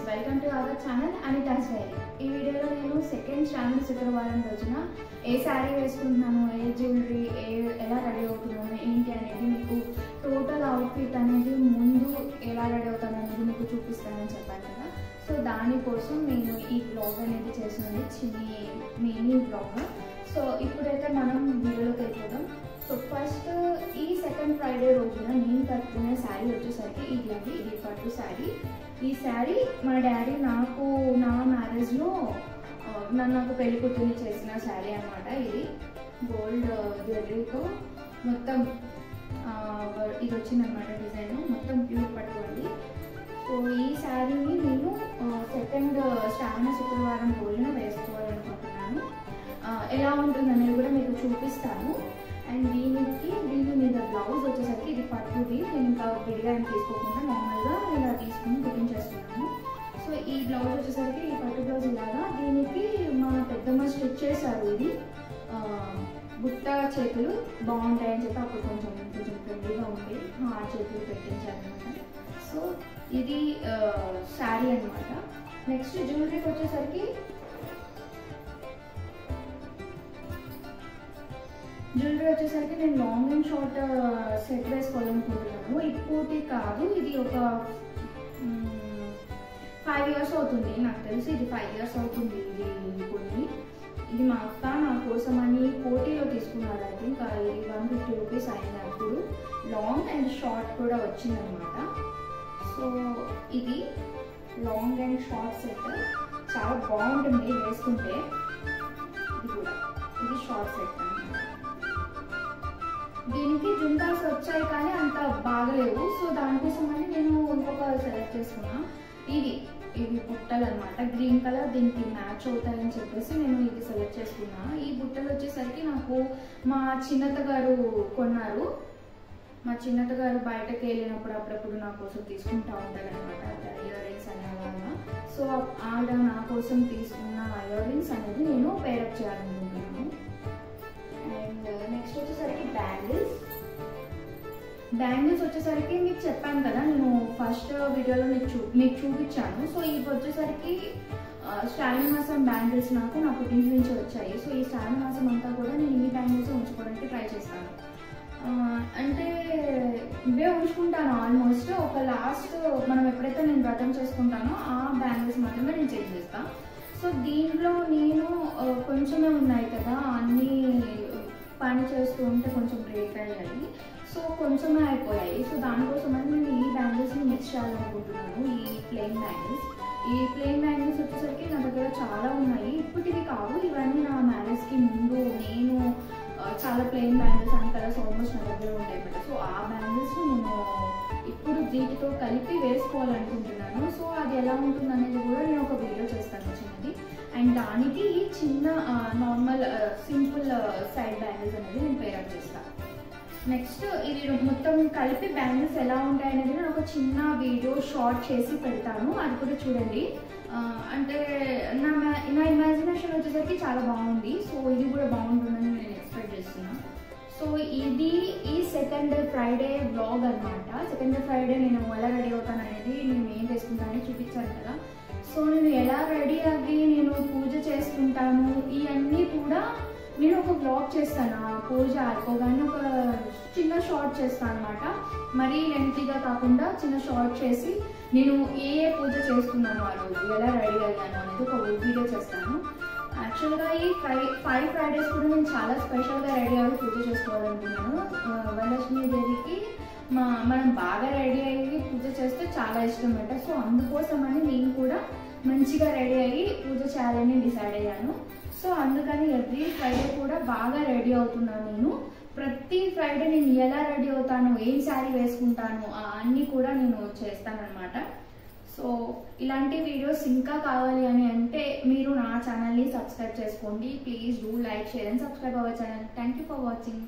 Welcome to our channel Anitha's diary. ఈ వీడియోలో నేను సెకండ్ శ్రావణ శుక్రవారం రోజున ఏ శారీ వేసుకుంటున్నాను, ఏ జ్యువెలరీ, ఎలా రెడీ అవుతున్నాను ఏంటి అనేది మీకు టోటల్ అవుట్ఫిట్ అనేది ముందు ఎలా రెడీ అవుతాను అనేది మీకు చూపిస్తానని చెప్పాను కదా. సో దానికోసం నేను ఈ బ్లాగ్ అనేది చేసినది మినీ బ్లాగ్. సో ఇప్పుడైతే మనం వీడియోలోకి వెళ్ళిపోదాం. సో ఫస్ట్ ఈ సెకండ్ ఫ్రైడే రోజున నేను కట్టుకునే శారీ వచ్చేసరికి ఇది పట్టు శారీ. ఈ శారీ మా డాడీ నా మ్యారేజ్లో నాకు పెళ్లి కూతుర్ని చేసిన శారీ అనమాట. ఇది గోల్డ్ జ్యువెలరీతో మొత్తం ఇది వచ్చిందనమాట. డిజైన్ మొత్తం ప్యూర్ పట్టుకోండి. సో ఈ శారీని నేను సెకండ్ శ్రావణ శుక్రవారం రోజున వేసుకోవాలనుకుంటున్నాను. ఎలా ఉంటుందనేది కూడా మీకు చూపిస్తాను. అండ్ దీని మీద బ్లౌజ్ వచ్చేసరికి ఇది పట్టుది. నేను ఇంకా విడిగా తీసుకోకుండా నార్మల్గా ఇలా తీసుకుని కుకింగ్ చేస్తున్నాను. సో ఈ బ్లౌజ్ వచ్చేసరికి ఈ పట్టు బ్లౌజ్ ఇలాగా దీనికి మా పెద్దమ్మ స్టిచ్ చేశారు. ఇది బుట్ట చేతులు బాగుంటాయని చెప్పి అప్పుడు కొంచెం పెద్దగా ఉంటే ఆ చేతులు పెట్టించారనమాట. సో ఇది శారీ అనమాట. నెక్స్ట్ జ్యువెలరీకి వచ్చేసరికి నేను లాంగ్ అండ్ షార్ట్ సెట్ వేసుకోవాలనుకుంటున్నాను. ఇంకోటి కాదు, ఇది ఒక 5 years అవుతుంది నాకు తెలిసి. ఇది 5 years అవుతుంది. ఇది మా అక్క నా కోసం అని కోటీలో తీసుకున్నారు. ఐ థింక్ ఇది 150 రూపీస్ అయింది. అప్పుడు లాంగ్ అండ్ షార్ట్ కూడా వచ్చిందనమాట. సో ఇది లాంగ్ అండ్ షార్ట్ సెట్ చాలా బాగుంటుంది వేసుకుంటే. ఇది షార్ట్ సెట్ అనమాట. దీనికి జుంకాస్ వచ్చాయి కానీ అంత బాగలేవు. సో దానికోసం అని నేను ఇంకొక సెలెక్ట్ చేసుకున్నా. ఇవి బుట్టలు అనమాట. గ్రీన్ కలర్ దీనికి మ్యాచ్ అవుతాయని చెప్పేసి నేను ఇది సెలెక్ట్ చేసుకున్నా. ఈ బుట్టలు వచ్చేసరికి నాకు మా చిన్నత్త గారు కొన్నారు. మా చిన్నత్త గారు బయటకు వెళ్ళినప్పుడు అప్పుడప్పుడు నా కోసం తీసుకుంటా ఉంటారు అనమాట. Ear rings అనేవాళ్ళ. సో ఆవిడ నా కోసం తీసుకున్న ఇయర్ రింగ్స్ అనేది నేను పేరప్ చేయాలనుకుంటున్నాను. అండ్ నెక్స్ట్ వచ్చేసరికి బ్యాంగిల్స్ వచ్చేసరికి మీకు చెప్పాను కదా, నేను ఫస్ట్ వీడియోలో మీకు చూపించాను. సో ఇవి వచ్చేసరికి శ్రావణ మాసం బ్యాంగిల్స్ నాకు నా పుట్టింటి నుంచి వచ్చాయి. సో ఈ శ్రావణ మాసం అంతా కూడా నేను ఈ బ్యాంగిల్స్ ఉంచుకోవడానికి ట్రై చేస్తాను. అంటే ఇవే ఉంచుకుంటాను ఆల్మోస్ట్. ఒక లాస్ట్ మనం ఎప్పుడైతే నేను వ్రతం చేసుకుంటానో ఆ బ్యాంగిల్స్ మాత్రమే నేను చేంజ్ చేస్తాను. సో దీంట్లో నేను కొంచెమే ఉన్నాయి కదా, అన్నీ పని చేస్తూ ఉంటే కొంచెం బ్రేక్ అయ్యాయి. సో కొంచెమే అయిపోయాయి. సో దానికోసమని నేను ఈ బ్యాంగిల్స్ని మిక్స్ చేయాలనుకుంటున్నాను. ఈ ప్లెయిన్ బ్యాంగిల్స్ వచ్చేసరికి నా దగ్గర చాలా ఉన్నాయి. ఇప్పటివి కావు, ఇవన్నీ నా మ్యారేజ్కి ముందు నేను చాలా ప్లెయిన్ బ్యాంగిల్స్ అన్ని కలర్స్ ఆల్మోస్ట్ నా దగ్గర ఉంటాయి అన్నమాట. సో ఆ బ్యాంగిల్స్ నేను ఇప్పుడు వీటితో కలిపి వేసుకోవాలనుకుంటున్నాను. సో అది ఎలా ఉంటుంది అనేది కూడా నేను ఒక వీడియో చేస్తాను చిన్నది. అండ్ దానికి ఈ చిన్న నార్మల్ సింపుల్ సైడ్ బ్యాంగిల్స్ అనేది నేను పేరప్ చేస్తాను. నెక్స్ట్ ఇది మొత్తం కలిపి బ్యాంగిల్స్ ఎలా ఉంటాయనేది నేను ఒక చిన్న వీడియో షార్ట్ చేసి పెడతాను. అది కూడా చూడండి. అంటే నా ఇమాజినేషన్ వచ్చేసరికి చాలా బాగుంది. సో ఇది కూడా బాగుంటుందని నేను ఎక్స్పెక్ట్ చేస్తున్నాను. సో ఇది ఈ సెకండ్ ఫ్రైడే బ్లాగ్ అనమాట. సెకండ్ ఫ్రైడే నేను ఎలా రెడీ అవుతాను అనేది నేను ఏం వేసుకుంటానని చూపించాను కదా. సో నేను ఎలా రెడీ అయ్యి నేను పూజ చేసుకుంటాను ఇవన్నీ కూడా నేను ఒక బ్లాగ్ చేస్తాను. ఆ పూజ అయిపోగానే ఒక చిన్న షార్ట్ చేస్తాను అనమాట. మరీ లెంతీగా కాకుండా చిన్న షార్ట్ చేసి నేను ఏ పూజ చేస్తున్నాను ఆ రోజు, ఎలా రెడీ అయ్యాను అనేది ఒక వీడియో చేస్తాను. యాక్చువల్గా ఈ 5 ఫ్రైడేస్ కూడా నేను చాలా స్పెషల్గా రెడీ అయ్యి పూజ చేసుకోవాలనుకున్నాను. వరలక్ష్మీ దేవికి మనం బాగా రెడీ అయ్యి పూజ చేస్తే చాలా ఇష్టం అన్నమాట. సో అందుకోసమని నేను కూడా మంచిగా రెడీ అయ్యి పూజ చేయాలని డిసైడ్ అయ్యాను. సో అందుకని ఎవ్రీ ఫ్రైడే కూడా బాగా రెడీ అవుతున్నాను. నేను ప్రతి ఫ్రైడే నేను ఎలా రెడీ అవుతాను, ఏం శారీ వేసుకుంటాను అన్నీ కూడా నేను చేస్తానన్నమాట. సో ఇలాంటి వీడియోస్ ఇంకా కావాలి అని అంటే మీరు నా ఛానల్ని సబ్స్క్రైబ్ చేసుకోండి. Please do like, share and subscribe our channel. Thank you for watching.